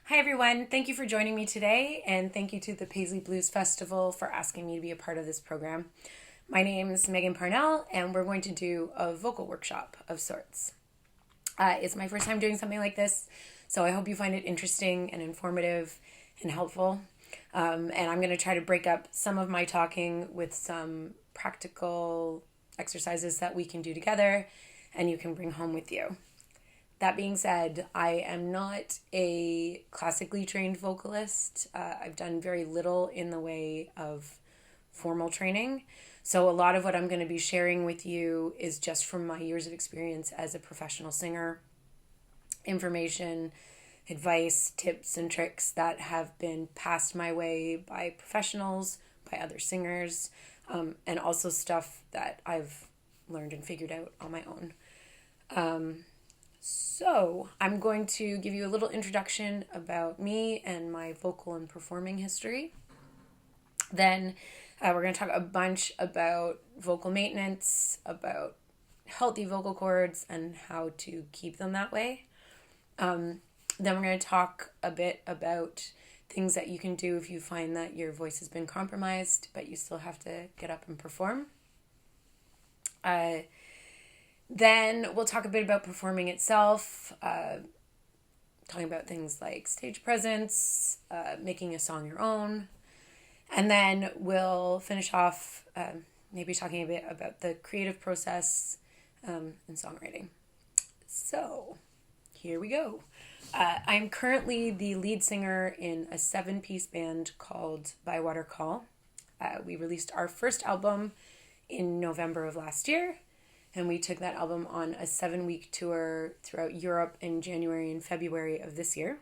Hi everyone, thank you for joining me today, and thank you to the Paisley Blues Festival for asking me to be a part of this program. My name is Megan Parnell, and we're going to do a vocal workshop of sorts. It's my first time doing something like this, so I hope you find it interesting and informative and helpful. And I'm going to try to break up some of my talking with some practical exercises that we can do together and you can bring home with you. That being said, I am not a classically trained vocalist. I've done very little in the way of formal training. So, a lot of what I'm going to be sharing with you is just from my years of experience as a professional singer, information, advice, tips, and tricks that have been passed my way by professionals, by other singers, and also stuff that I've learned and figured out on my own. So, I'm going to give you a little introduction about me and my vocal and performing history. Then, we're going to talk a bunch about vocal maintenance, about healthy vocal cords, and how to keep them that way. Then, we're going to talk a bit about things that you can do if you find that your voice has been compromised, but you still have to get up and perform. Then we'll talk a bit about performing itself, talking about things like stage presence, making a song your own. And then we'll finish off maybe talking a bit about the creative process in songwriting. So here we go. I'm currently the lead singer in a 7-piece band called Bywater Call. We released our first album in November of last year. And we took that album on a 7-week tour throughout Europe in January and February of this year.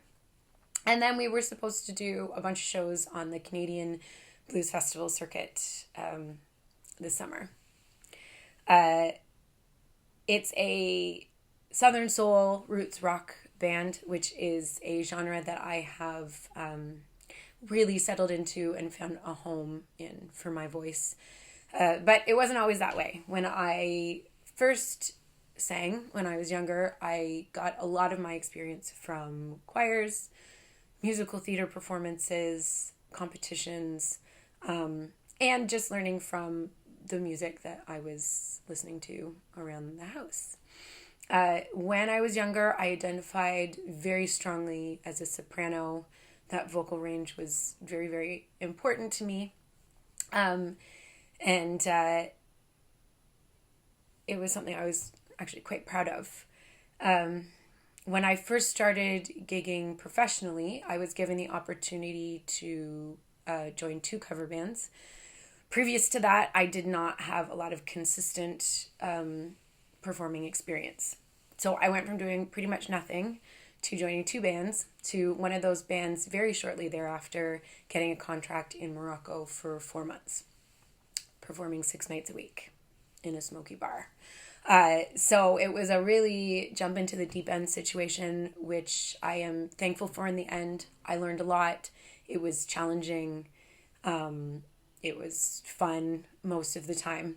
And then we were supposed to do a bunch of shows on the Canadian Blues Festival circuit this summer. It's a Southern Soul roots rock band, which is a genre that I have really settled into and found a home in for my voice. But it wasn't always that way. When I first sang when I was younger, I got a lot of my experience from choirs, musical theater performances, competitions, and just learning from the music that I was listening to around the house. When I was younger, I identified very strongly as a soprano. That vocal range was very, very important to me. And it was something I was actually quite proud of. When I first started gigging professionally, I was given the opportunity to join 2 cover bands. Previous to that, I did not have a lot of consistent performing experience. So I went from doing pretty much nothing to joining 2 bands to one of those bands very shortly thereafter getting a contract in Morocco for 4 months, performing 6 nights a week in a smoky bar. So it was a really jump into the deep end situation, which I am thankful for in the end. I learned a lot. It was challenging. It was fun most of the time.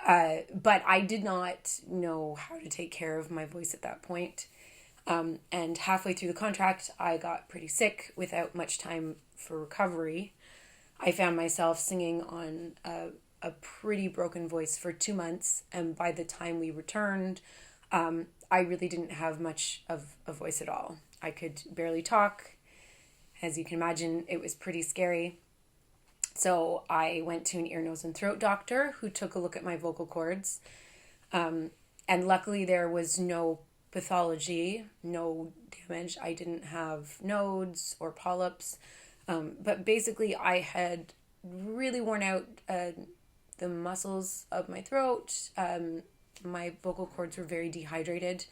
But I did not know how to take care of my voice at that point. And halfway through the contract, I got pretty sick without much time for recovery. I found myself singing on a pretty broken voice for 2 months, and by the time we returned, I really didn't have much of a voice at all. I could barely talk. As you can imagine, it was pretty scary. So I went to an ear, nose, and throat doctor who took a look at my vocal cords, and luckily there was no pathology, no damage. I didn't have nodes or polyps, but basically I had really worn out the muscles of my throat. My vocal cords were very dehydrated.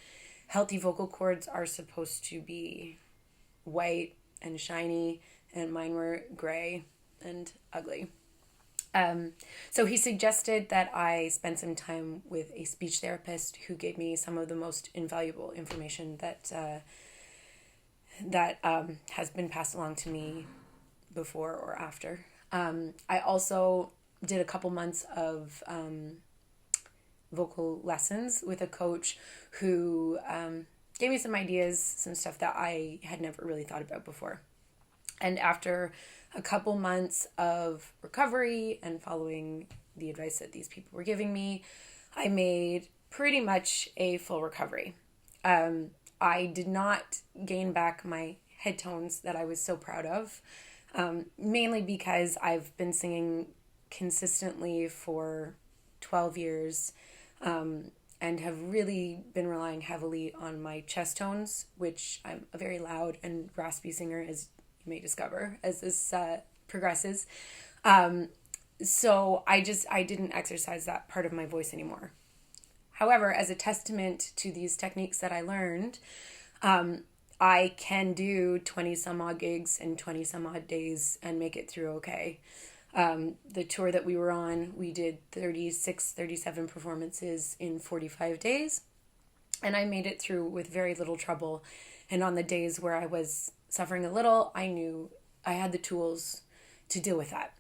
Healthy vocal cords are supposed to be white and shiny, and mine were gray and ugly. So he suggested that I spend some time with a speech therapist who gave me some of the most invaluable information that has been passed along to me before or after. I also did a couple months of vocal lessons with a coach who gave me some ideas, some stuff that I had never really thought about before. And after a couple months of recovery and following the advice that these people were giving me, I made pretty much a full recovery. I did not gain back my head tones that I was so proud of, mainly because I've been singing consistently for 12 years and have really been relying heavily on my chest tones, which I'm a very loud and raspy singer, as you may discover as this progresses. So I didn't exercise that part of my voice anymore. However, as a testament to these techniques that I learned, I can do 20 some odd gigs in 20 some odd days and make it through okay. The tour that we were on, we did 36, 37 performances in 45 days. And I made it through with very little trouble. And on the days where I was suffering a little, I knew I had the tools to deal with that.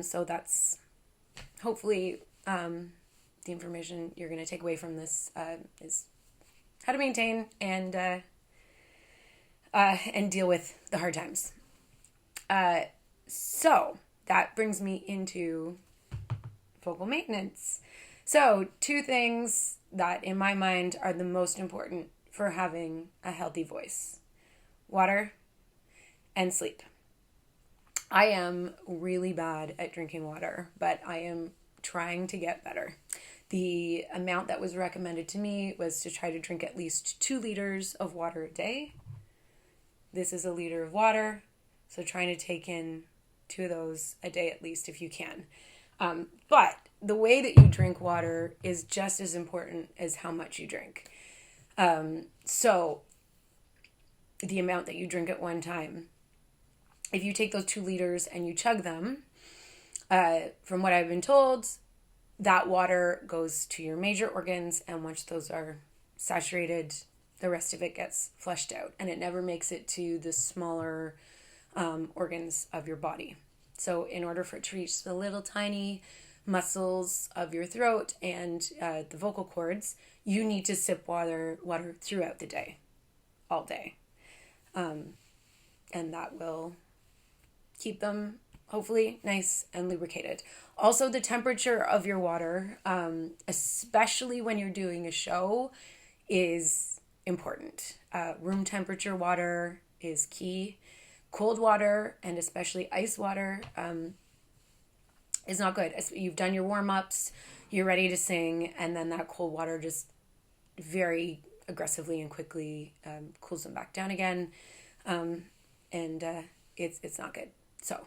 So that's hopefully the information you're going to take away from this is how to maintain and deal with the hard times. So that brings me into vocal maintenance. So 2 things that in my mind are the most important for having a healthy voice: water and sleep. I am really bad at drinking water, but I am trying to get better. The amount that was recommended to me was to try to drink at least 2 liters of water a day. This is a liter of water, so trying to take in 2 of those a day at least if you can. But the way that you drink water is just as important as how much you drink. So the amount that you drink at one time. If you take those 2 liters and you chug them, from what I've been told, that water goes to your major organs, and once those are saturated, the rest of it gets flushed out, and it never makes it to the smaller organs of your body. So in order for it to reach the little tiny muscles of your throat and the vocal cords, you need to sip water throughout the day, all day. And that will keep them hopefully nice and lubricated. Also, the temperature of your water, especially when you're doing a show, is important. Room temperature water is key. Cold water, and especially ice water, is not good. You've done your warm-ups, you're ready to sing, and then that cold water just very aggressively and quickly cools them back down again, and it's not good. So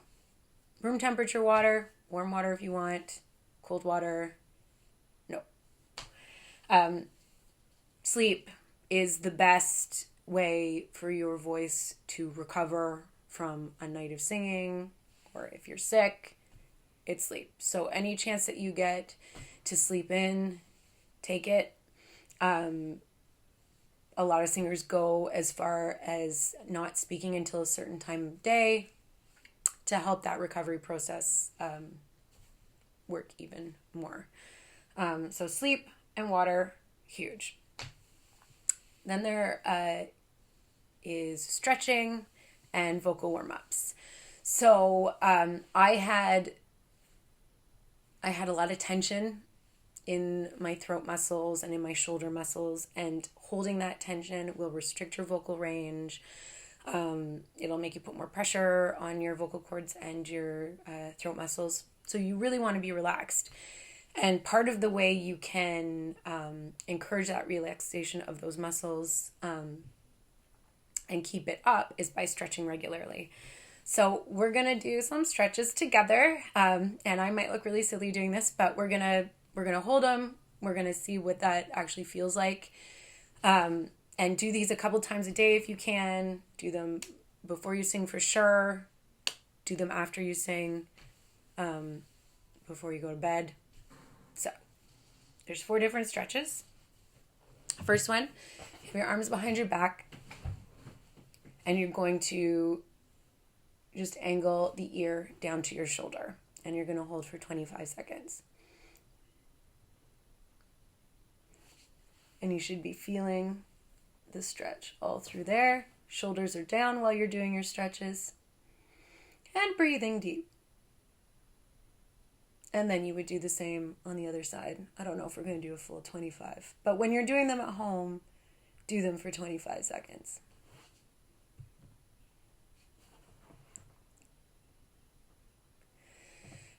room temperature water, warm water if you want, cold water, no. Sleep is the best way for your voice to recover from a night of singing, or if you're sick, it's sleep. So any chance that you get to sleep in, take it. A lot of singers go as far as not speaking until a certain time of day to help that recovery process work even more. So sleep and water, huge. Then there is stretching and vocal warm-ups. So I had a lot of tension in my throat muscles and in my shoulder muscles, and holding that tension will restrict your vocal range. It'll make you put more pressure on your vocal cords and your throat muscles. So you really want to be relaxed. And part of the way you can encourage that relaxation of those muscles and keep it up is by stretching regularly. So we're going to do some stretches together. And I might look really silly doing this, but we're going to hold them. We're going to see what that actually feels like. And do these a couple times a day if you can. Do them before you sing for sure. Do them after you sing, before you go to bed. So there's 4 different stretches. First one, have your arms behind your back, and you're going to just angle the ear down to your shoulder, and you're going to hold for 25 seconds. And you should be feeling the the stretch all through there. Shoulders are down while you're doing your stretches. And breathing deep. And then you would do the same on the other side. I don't know if we're going to do a full 25. But when you're doing them at home, do them for 25 seconds.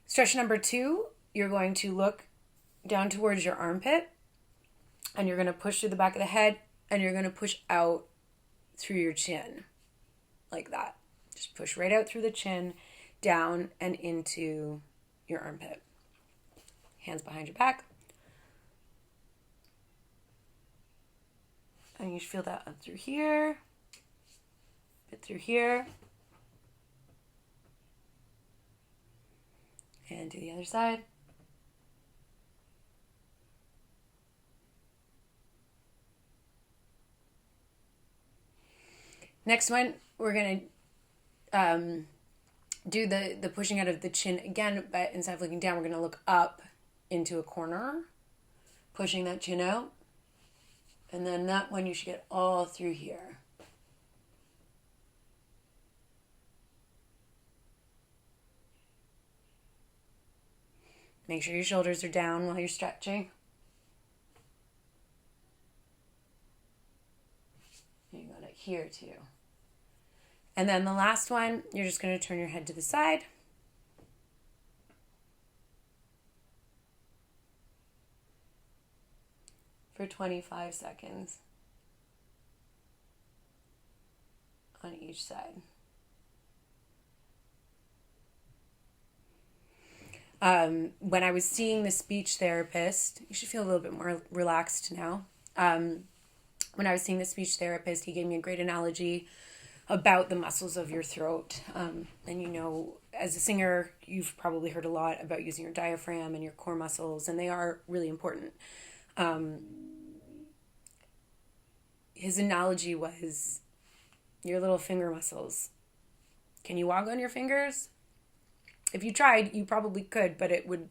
Stretch number 2, you're going to look down towards your armpit. And you're going to push through the back of the head. And you're going to push out through your chin. Like that. Just push right out through the chin, down and into your armpit. Hands behind your back. And you should feel that up through here, a bit through here. And do the other side. Next one, we're going to do the pushing out of the chin again, but instead of looking down, we're going to look up into a corner, pushing that chin out. And then that one you should get all through here. Make sure your shoulders are down while you're stretching. You got it here too. And then the last one, you're just going to turn your head to the side. For 25 seconds on each side. When I was seeing the speech therapist, you should feel a little bit more relaxed now. When I was seeing the speech therapist, he gave me a great analogy about the muscles of your throat. And you know, as a singer, you've probably heard a lot about using your diaphragm and your core muscles, and they are really important. His analogy was your little finger muscles. Can you walk on your fingers? If you tried, you probably could, but it would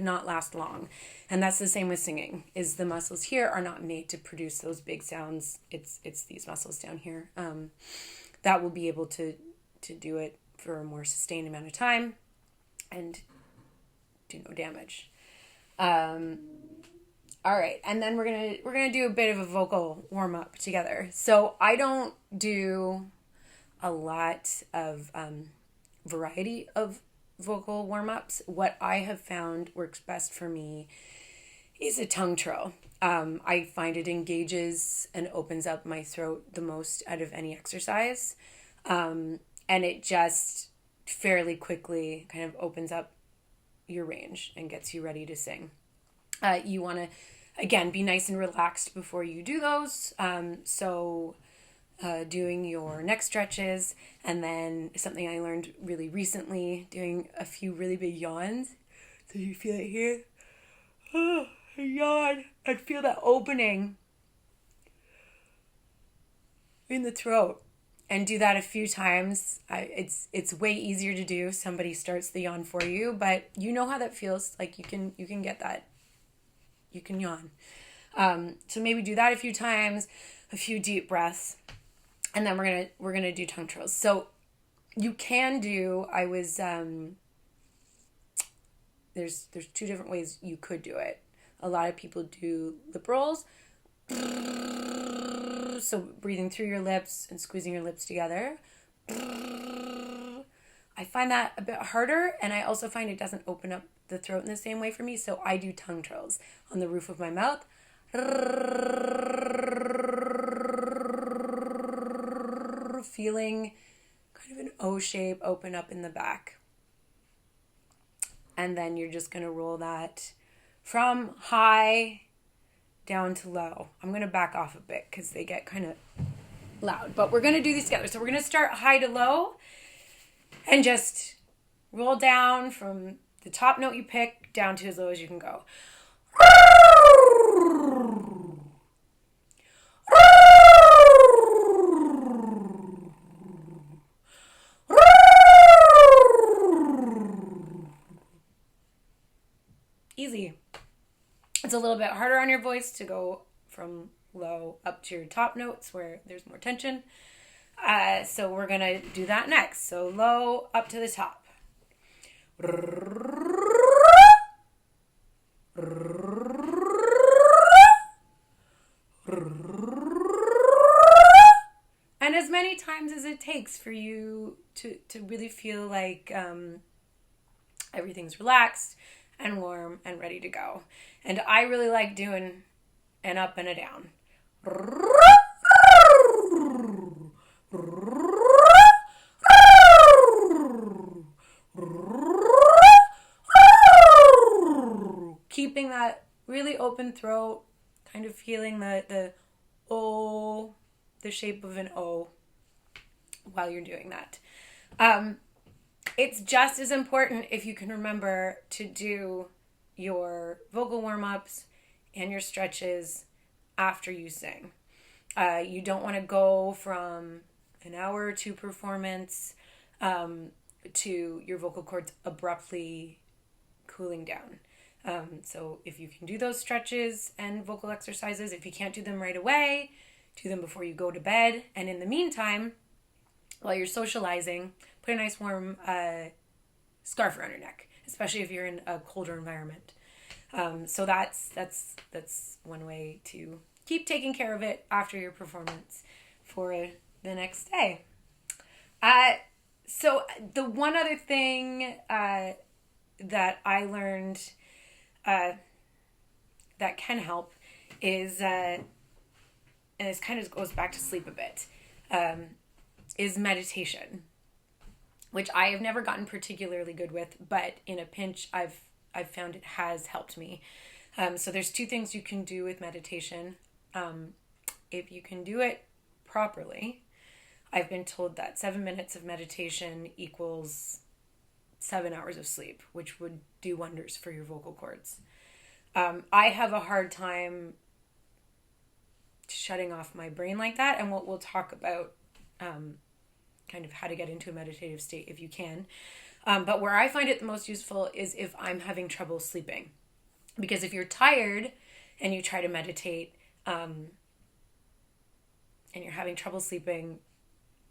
not last long. And that's the same with singing, is the muscles here are not made to produce those big sounds. It's these muscles down here that will be able to do it for a more sustained amount of time and do no damage. All right, and then we're gonna do a bit of a vocal warm up together. So I don't do a lot of variety of vocal warm ups. What I have found works best for me is a tongue trill. I find it engages and opens up my throat the most out of any exercise, and it just fairly quickly kind of opens up your range and gets you ready to sing. You want to, again, be nice and relaxed before you do those. So doing your neck stretches, and then something I learned really recently, doing a few really big yawns. So you feel it here. Oh, yawn. And feel that opening in the throat. And do that a few times. It's way easier to do. Somebody starts the yawn for you, but you know how that feels. Like you can get that. You can yawn. So maybe do that a few times, a few deep breaths, and then we're gonna do tongue trills. So you can do. There's two different ways you could do it. A lot of people do lip rolls. So breathing through your lips and squeezing your lips together. I find that a bit harder, and I also find it doesn't open up the throat in the same way for me, so I do tongue trills on the roof of my mouth. Feeling kind of an O shape open up in the back. And then you're just going to roll that from high down to low. I'm going to back off a bit because they get kind of loud, but we're going to do these together. So we're going to start high to low and just roll down from the top note you pick down to as low as you can go. Easy. It's a little bit harder on your voice to go from low up to your top notes where there's more tension. So we're going to do that next. So low up to the top. And as many times as it takes for you to really feel like everything's relaxed and warm and ready to go. And I really like doing an up and a down. Keeping that really open throat, kind of feeling the O, the shape of an O while you're doing that. It's just as important if you can remember to do your vocal warm-ups and your stretches after you sing. You don't want to go from an hour or two performance to your vocal cords abruptly cooling down. So if you can do those stretches and vocal exercises, if you can't do them right away, do them before you go to bed. And in the meantime, while you're socializing, put a nice warm scarf around your neck, especially if you're in a colder environment. So that's one way to keep taking care of it after your performance for the next day. So the one other thing that I learned that can help is, and this kind of goes back to sleep a bit, is meditation, which I have never gotten particularly good with, but in a pinch, I've found it has helped me. So there's two things you can do with meditation. If you can do it properly, I've been told that 7 minutes of meditation equals 7 hours of sleep, which would do wonders for your vocal cords. I have a hard time shutting off my brain like that, and we'll talk about kind of how to get into a meditative state if you can. But where I find it the most useful is if I'm having trouble sleeping. Because if you're tired and you try to meditate and you're having trouble sleeping,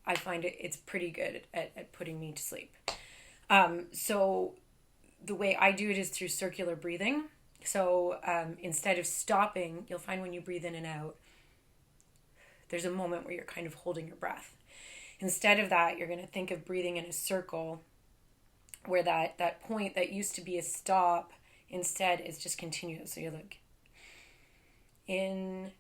I find it's pretty good at putting me to sleep. So the way I do it is through circular breathing. So instead of stopping, you'll find when you breathe in and out, there's a moment where you're kind of holding your breath. Instead of that, you're going to think of breathing in a circle where that point that used to be a stop instead is just continuous. So you're like in,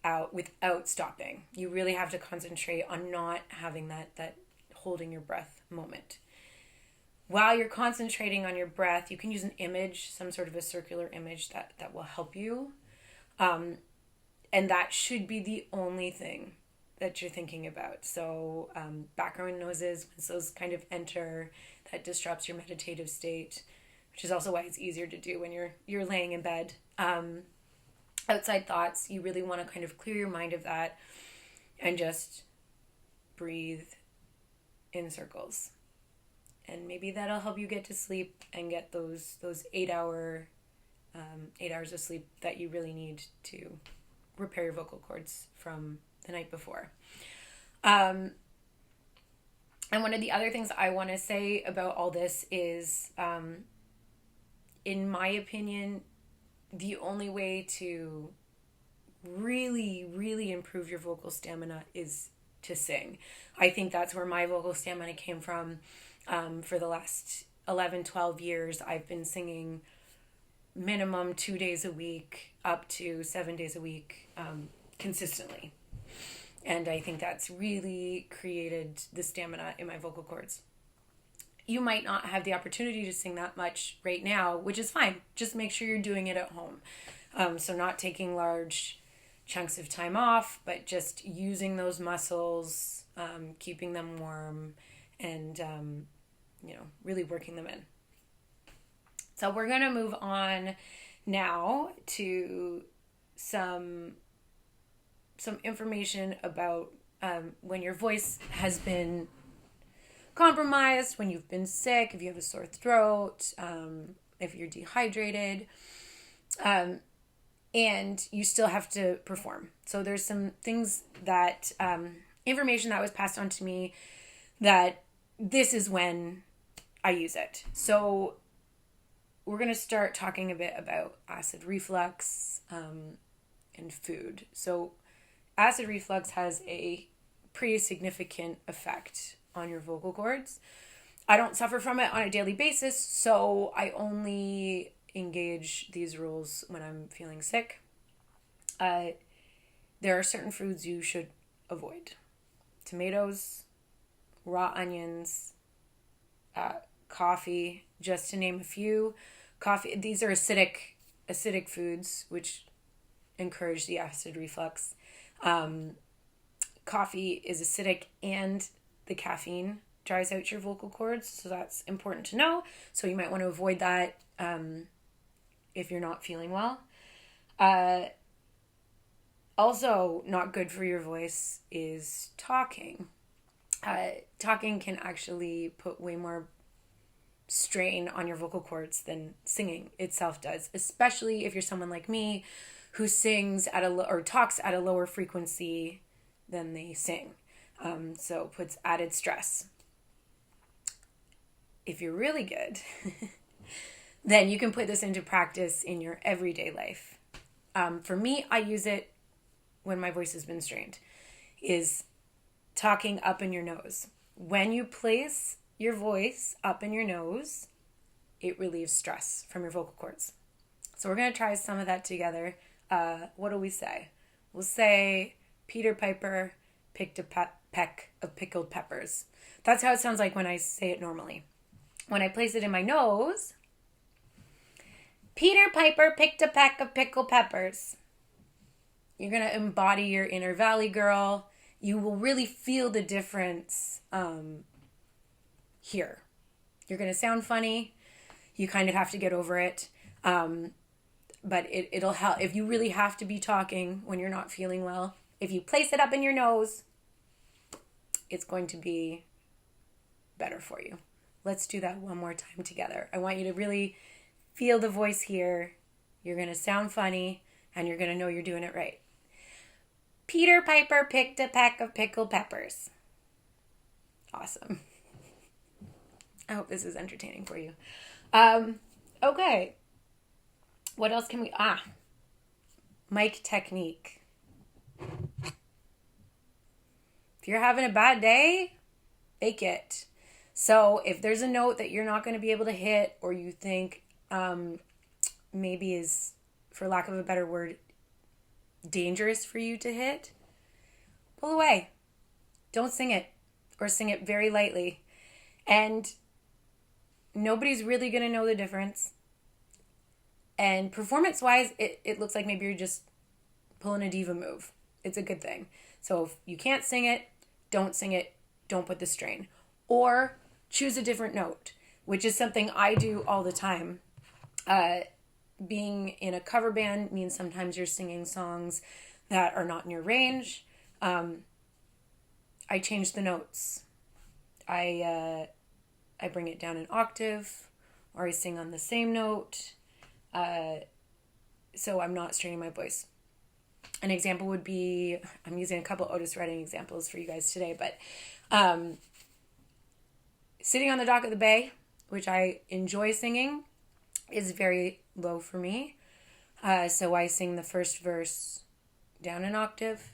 out, without stopping. You really have to concentrate on not having that holding your breath moment. While you're concentrating on your breath, you can use an image, some sort of a circular image that will help you. And that should be the only thing that you're thinking about. So background noises, once those kind of enter, that disrupts your meditative state, which is also why it's easier to do when you're laying in bed. Outside thoughts, you really want to kind of clear your mind of that and just breathe in circles. And maybe that'll help you get to sleep and get those 8 hours of sleep that you really need to repair your vocal cords from the night before. And one of the other things I want to say about all this is, in my opinion, the only way to really, really improve your vocal stamina is to sing. I think that's where my vocal stamina came from. For the last 11, 12 years, I've been singing minimum 2 days a week, up to 7 days a week, consistently. And I think that's really created the stamina in my vocal cords. You might not have the opportunity to sing that much right now, which is fine. Just make sure you're doing it at home. So not taking large chunks of time off, but just using those muscles, keeping them warm, and really working them in. So we're going to move on now to some information about when your voice has been compromised, when you've been sick, if you have a sore throat, if you're dehydrated, and you still have to perform. So there's some things that, information that was passed on to me that this is when I use it. So we're going to start talking a bit about acid reflux and food. So acid reflux has a pretty significant effect on your vocal cords. I don't suffer from it on a daily basis, so I only engage these rules when I'm feeling sick. There are certain foods you should avoid. Tomatoes, raw onions, coffee, just to name a few. Coffee, these are acidic foods, which encourage the acid reflux. Coffee is acidic, and the caffeine dries out your vocal cords, so that's important to know. So you might want to avoid that if you're not feeling well. Also, not good for your voice is talking. Talking can actually put way more strain on your vocal cords than singing itself does, especially if you're someone like me who sings at or talks at a lower frequency than they sing. So it puts added stress. If you're really good, then you can put this into practice in your everyday life. For me, I use it when my voice has been strained, is talking up in your nose. When you place your voice up in your nose, it relieves stress from your vocal cords. So we're going to try some of that together. What do we say? We'll say Peter Piper picked a peck of pickled peppers. That's how it sounds like when I say it normally. When I place it in my nose, Peter Piper picked a peck of pickled peppers. You're going to embody your inner valley girl. You will really feel the difference here. You're going to sound funny. You kind of have to get over it. But it'll help. If you really have to be talking when you're not feeling well, if you place it up in your nose, it's going to be better for you. Let's do that one more time together. I want you to really feel the voice here. You're going to sound funny, and you're going to know you're doing it right. Peter Piper picked a peck of pickled peppers. Awesome. I hope this is entertaining for you. Okay. What else can we... mic technique. If you're having a bad day, fake it. So if there's a note that you're not going to be able to hit, or you think maybe is, for lack of a better word, dangerous for you to hit, pull away. Don't sing it, or sing it very lightly. And nobody's really going to know the difference. And performance-wise, it looks like maybe you're just pulling a diva move. It's a good thing. So if you can't sing it, don't sing it. Don't put the strain. Or choose a different note, which is something I do all the time. Being in a cover band means sometimes you're singing songs that are not in your range. I change the notes. I bring it down an octave, or I sing on the same note, so I'm not straining my voice. An example would be, I'm using a couple Otis Redding examples for you guys today, but Sitting on the Dock of the Bay, which I enjoy singing, is very low for me. So I sing the first verse down an octave,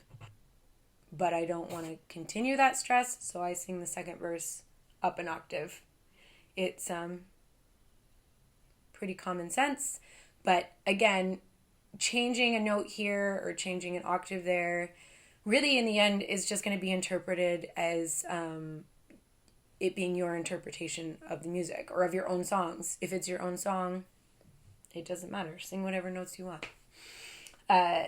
but I don't want to continue that stress, so I sing the second verse up an octave. It's pretty common sense, but again, changing a note here or changing an octave there, really in the end is just going to be interpreted as it being your interpretation of the music or of your own songs. If it's your own song, it doesn't matter. Sing whatever notes you want. And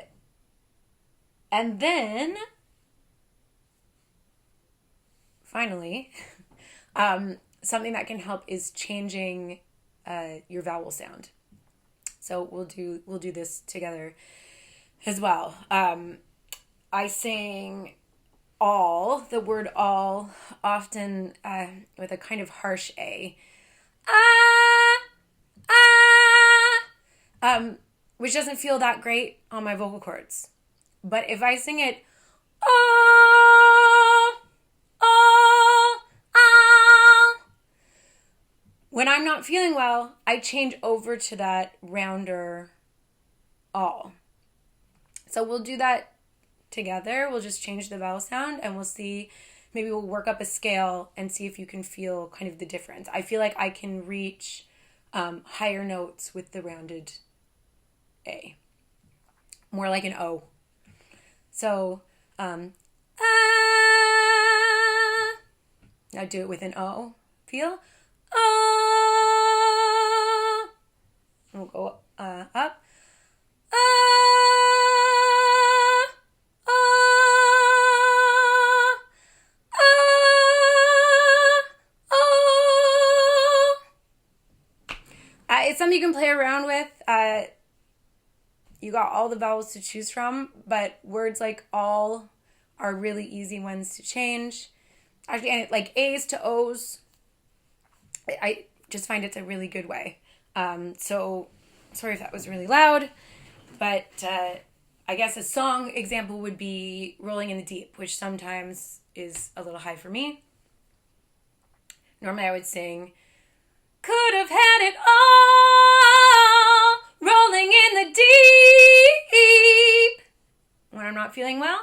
then, finally, something that can help is changing your vowel sound. So we'll do this together as well. I sing all, the word all, often with a kind of harsh A. Ah, ah. which doesn't feel that great on my vocal cords. But if I sing it, oh, oh, ah, when I'm not feeling well, I change over to that rounder all. So we'll do that together. We'll just change the vowel sound and we'll see, maybe we'll work up a scale and see if you can feel kind of the difference. I feel like I can reach higher notes with the rounded A, more like an O. So, ah, now do it with an O. Feel? Oh. We'll go up. Ah, oh, oh. It's something you can play around with. You got all the vowels to choose from, but words like all are really easy ones to change. Actually, like A's to O's, I just find it's a really good way. So, sorry if that was really loud, but I guess a song example would be Rolling in the Deep, which sometimes is a little high for me. Normally I would sing, could have had it all, rolling in the deep. When I'm not feeling well,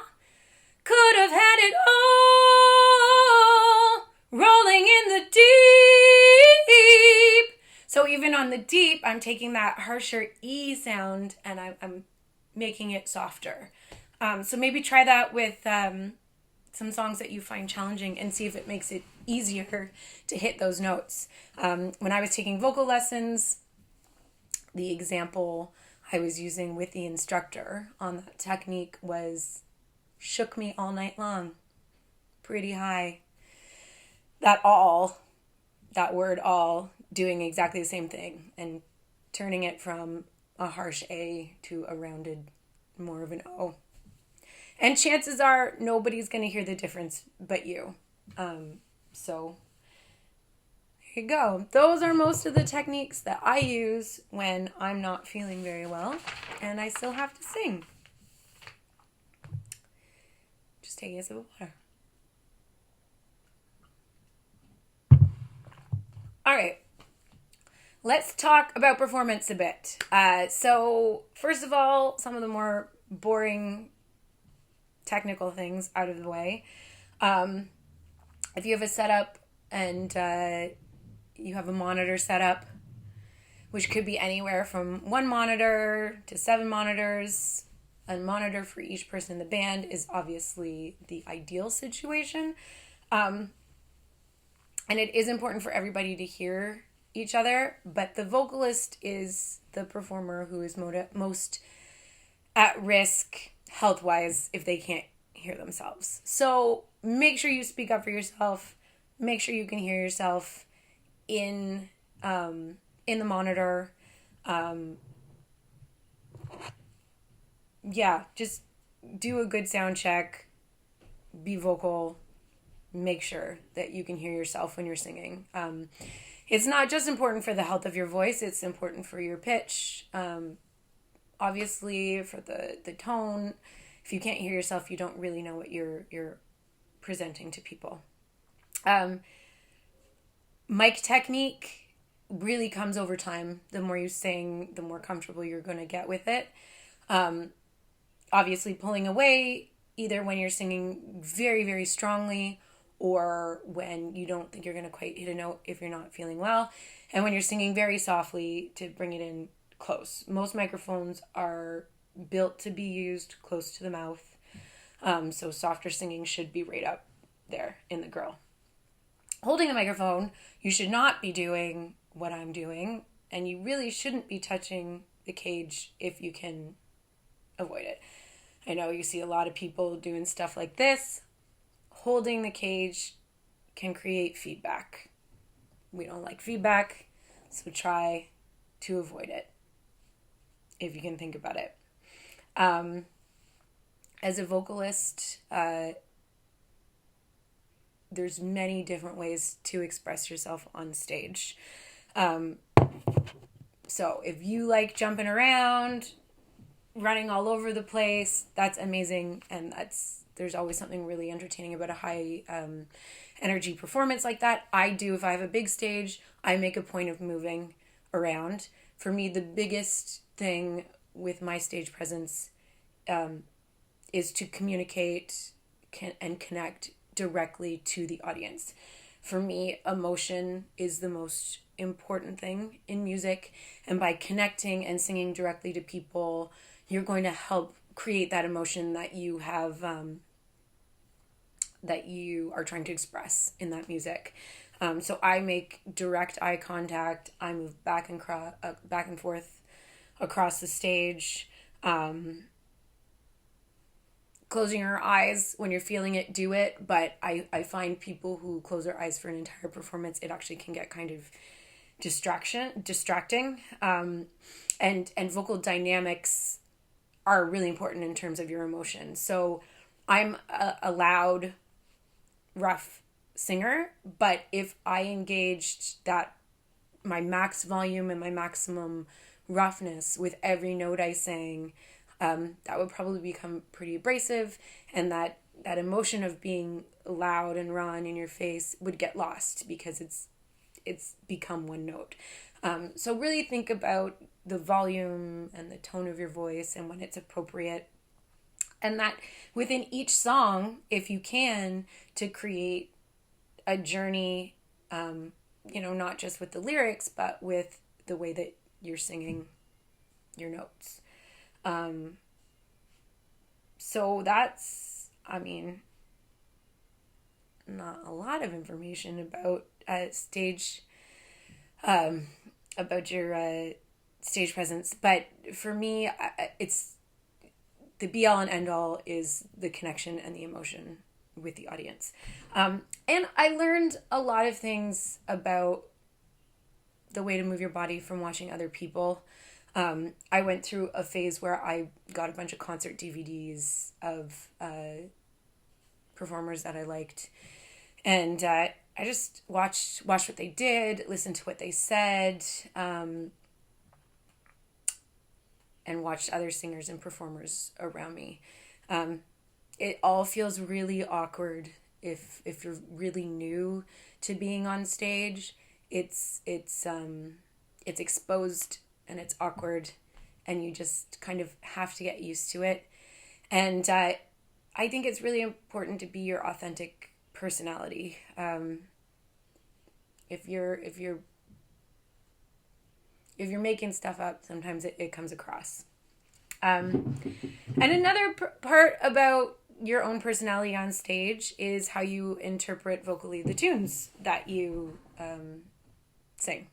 could have had it all, rolling in the deep. So even on the deep, I'm taking that harsher E sound and I'm making it softer. So maybe try that with some songs that you find challenging and see if it makes it easier to hit those notes. When I was taking vocal lessons, the example I was using with the instructor on that technique was shook me all night long. Pretty high. That word all, doing exactly the same thing and turning it from a harsh A to a rounded, more of an O. And chances are nobody's going to hear the difference but you. So here you go. Those are most of the techniques that I use when I'm not feeling very well and I still have to sing. Just taking a sip of water. All right. Let's talk about performance a bit. So first of all, some of the more boring technical things out of the way. If you have a setup and you have a monitor set up, which could be anywhere from 1 monitor to 7 monitors, a monitor for each person in the band is obviously the ideal situation. And it is important for everybody to hear each other, but the vocalist is the performer who is most at risk health-wise if they can't hear themselves. So make sure you speak up for yourself. Make sure you can hear yourself in the monitor. Just do a good sound check. Be vocal. Make sure that you can hear yourself when you're singing. It's not just important for the health of your voice, it's important for your pitch. Obviously, for the tone. If you can't hear yourself, you don't really know what you're presenting to people. Mic technique really comes over time. The more you sing, the more comfortable you're going to get with it. Obviously, pulling away, either when you're singing very, very strongly or when you don't think you're going to quite hit a note if you're not feeling well, and when you're singing very softly to bring it in close. Most microphones are built to be used close to the mouth, so softer singing should be right up there in the grill. Holding a microphone, you should not be doing what I'm doing, and you really shouldn't be touching the cage if you can avoid it. I know you see a lot of people doing stuff like this. Holding the cage can create feedback. We don't like feedback, so try to avoid it if you can think about it. As a vocalist, there's many different ways to express yourself on stage. So if you like jumping around, running all over the place, that's amazing. And there's always something really entertaining about a high energy performance like that. I do, if I have a big stage, I make a point of moving around. For me, the biggest thing with my stage presence is to communicate and connect directly to the audience. For me, emotion is the most important thing in music, and by connecting and singing directly to people, you're going to help create that emotion that you have, that you are trying to express in that music. So I make direct eye contact. I move back and forth across the stage. Closing your eyes when you're feeling it, do it. But I find people who close their eyes for an entire performance, it actually can get kind of distracting. And vocal dynamics are really important in terms of your emotion. So I'm a loud, rough singer, but if I engaged my max volume and my maximum roughness with every note I sang, that would probably become pretty abrasive, and that emotion of being loud and raw and in your face would get lost because it's become one note. So really think about the volume and the tone of your voice and when it's appropriate. And that within each song, if you can, to create a journey, not just with the lyrics, but with the way that you're singing your notes. So that's, not a lot of information about stage, about your stage presence. But for me, it's the be all and end all is the connection and the emotion with the audience. And I learned a lot of things about the way to move your body from watching other people. I went through a phase where I got a bunch of concert DVDs of performers that I liked. And I just watched what they did, listened to what they said, and watched other singers and performers around me. It all feels really awkward if you're really new to being on stage. It's exposed and it's awkward, and you just kind of have to get used to it. And I think it's really important to be your authentic personality. If you're making stuff up, sometimes it comes across. And another part about your own personality on stage is how you interpret vocally the tunes that you sing.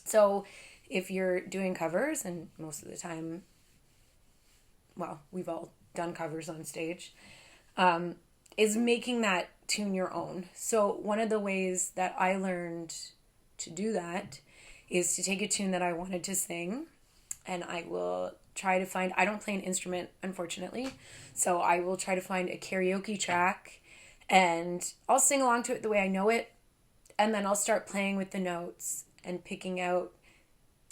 So if you're doing covers, and most of the time, well, we've all done covers on stage, is making that tune your own. So one of the ways that I learned to do that is to take a tune that I wanted to sing, and I will try to find, I don't play an instrument, unfortunately, so I will try to find a karaoke track, and I'll sing along to it the way I know it, and then I'll start playing with the notes and picking out,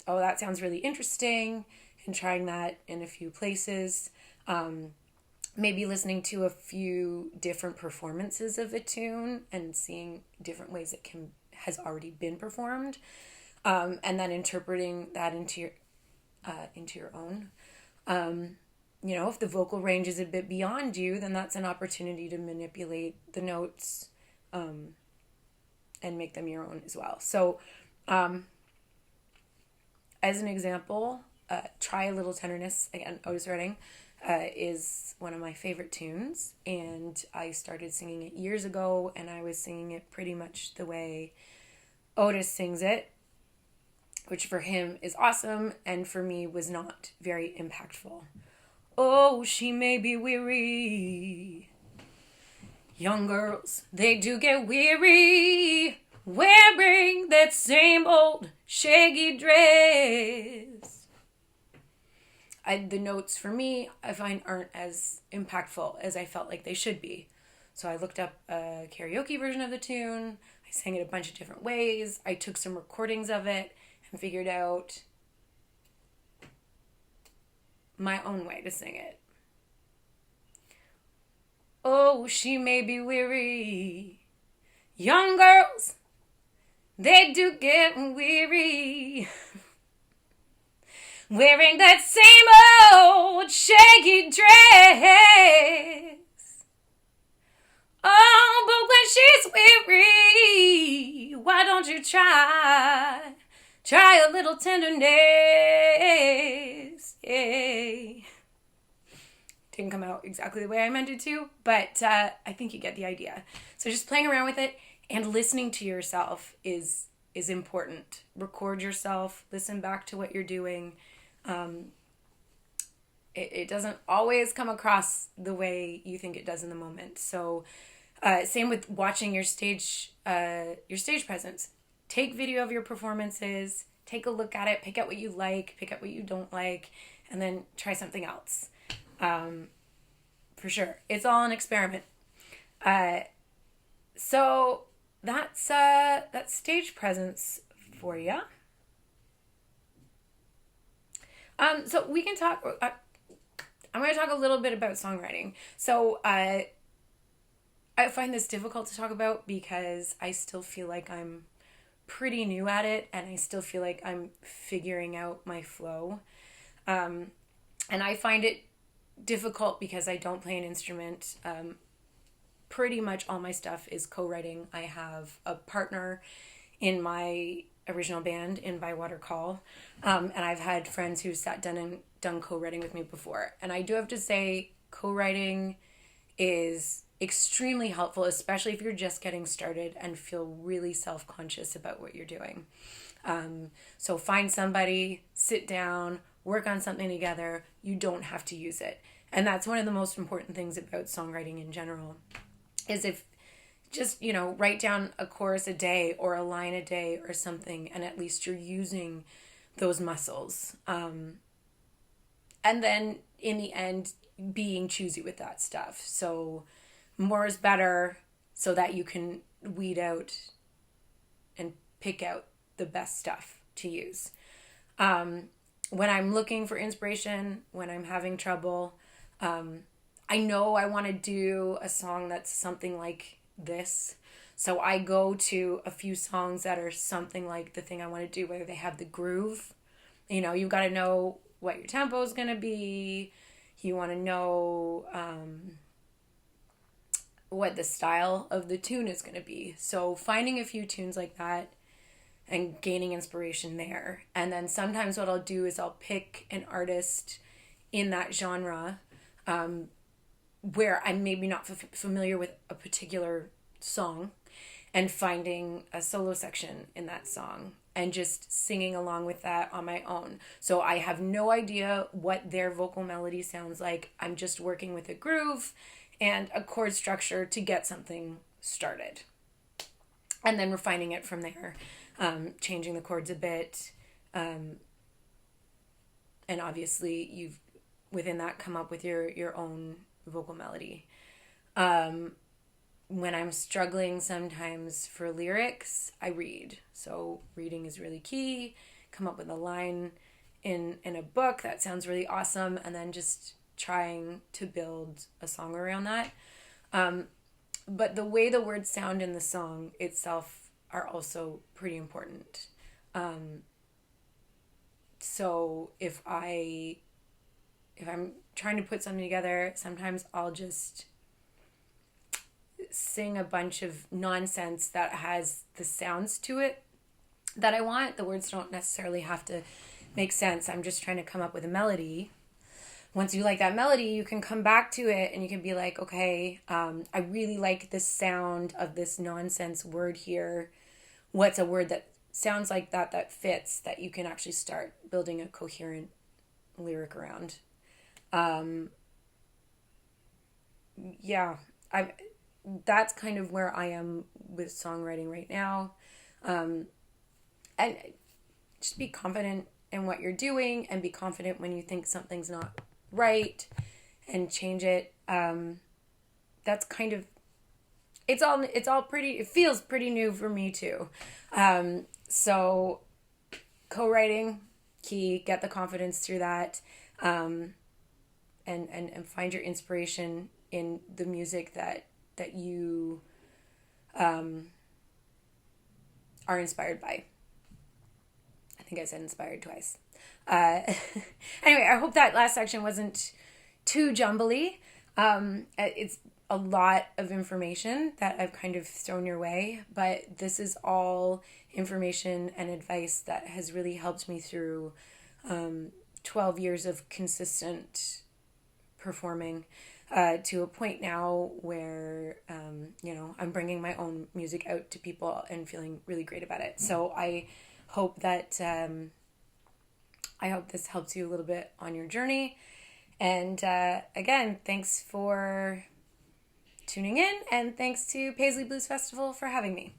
oh, that sounds really interesting, and trying that in a few places. Maybe listening to a few different performances of a tune and seeing different ways it has already been performed, and then interpreting that into your own. If the vocal range is a bit beyond you, then that's an opportunity to manipulate the notes and make them your own as well. So as an example, Try a Little Tenderness, again, Otis Redding, is one of my favorite tunes, and I started singing it years ago, and I was singing it pretty much the way Otis sings it, which for him is awesome, and for me was not very impactful. Oh, she may be weary. Young girls, they do get weary wearing that same old shaggy dress. The notes for me, I find, aren't as impactful as I felt like they should be. So I looked up a karaoke version of the tune. I sang it a bunch of different ways. I took some recordings of it and figured out my own way to sing it. Oh, she may be weary. Young girls, they do get weary. Wearing that same old shaggy dress. Oh, but when she's weary, why don't you try a little tenderness? Yeah. Didn't come out exactly the way I meant it to, but I think you get the idea. So just playing around with it and listening to yourself is important. Record yourself, listen back to what you're doing. It doesn't always come across the way you think it does in the moment. So same with watching your stage presence. Take video of your performances, take a look at it, pick out what you like, pick out what you don't like, and then try something else. For sure. It's all an experiment. So that's stage presence for you. So we can talk, I'm going to talk a little bit about songwriting. So, I find this difficult to talk about because I still feel like I'm pretty new at it, and I still feel like I'm figuring out my flow. And I find it difficult because I don't play an instrument. Pretty much all my stuff is co-writing. I have a partner in my original band in Bywater Call, and I've had friends who sat down and done co-writing with me before. And I do have to say, co-writing is extremely helpful, especially if you're just getting started and feel really self-conscious about what you're doing. So find somebody, sit down, work on something together. You don't have to use it. And that's one of the most important things about songwriting in general, is if just, write down a chorus a day or a line a day or something, and at least you're using those muscles. And then in the end, being choosy with that stuff. So more is better, so that you can weed out and pick out the best stuff to use. When I'm looking for inspiration, when I'm having trouble, I know I want to do a song that's something like this. So I go to a few songs that are something like the thing I want to do, whether they have the groove. You've got to know what your tempo is going to be. You want to know what the style of the tune is going to be. So finding a few tunes like that and gaining inspiration there. And then sometimes what I'll do is I'll pick an artist in that genre where I'm maybe not familiar with a particular song, and finding a solo section in that song and just singing along with that on my own. So I have no idea what their vocal melody sounds like. I'm just working with a groove and a chord structure to get something started. And then refining it from there, changing the chords a bit. And obviously you've, within that, come up with your own vocal melody. When I'm struggling sometimes for lyrics, I read. So reading is really key. Come up with a line in a book that sounds really awesome, and then just trying to build a song around that. But the way the words sound in the song itself are also pretty important. So if I'm trying to put something together, sometimes I'll just sing a bunch of nonsense that has the sounds to it that I want. The words don't necessarily have to make sense. I'm just trying to come up with a melody. Once you like that melody, you can come back to it and you can be like, okay, I really like the sound of this nonsense word here. What's a word that sounds like that fits, that you can actually start building a coherent lyric around? That's kind of where I am with songwriting right now. And just be confident in what you're doing, and be confident when you think something's not right, and change it. That's kind of, it's all pretty, it feels pretty new for me too. So co-writing, key, get the confidence through that. and find your inspiration in the music that you are inspired by. I think I said inspired twice. Anyway, I hope that last section wasn't too jumbly. It's a lot of information that I've kind of thrown your way, but this is all information and advice that has really helped me through 12 years of consistent performing to a point now where, I'm bringing my own music out to people and feeling really great about it. So I hope that, I hope this helps you a little bit on your journey. And again, thanks for tuning in, and thanks to Paisley Blues Festival for having me.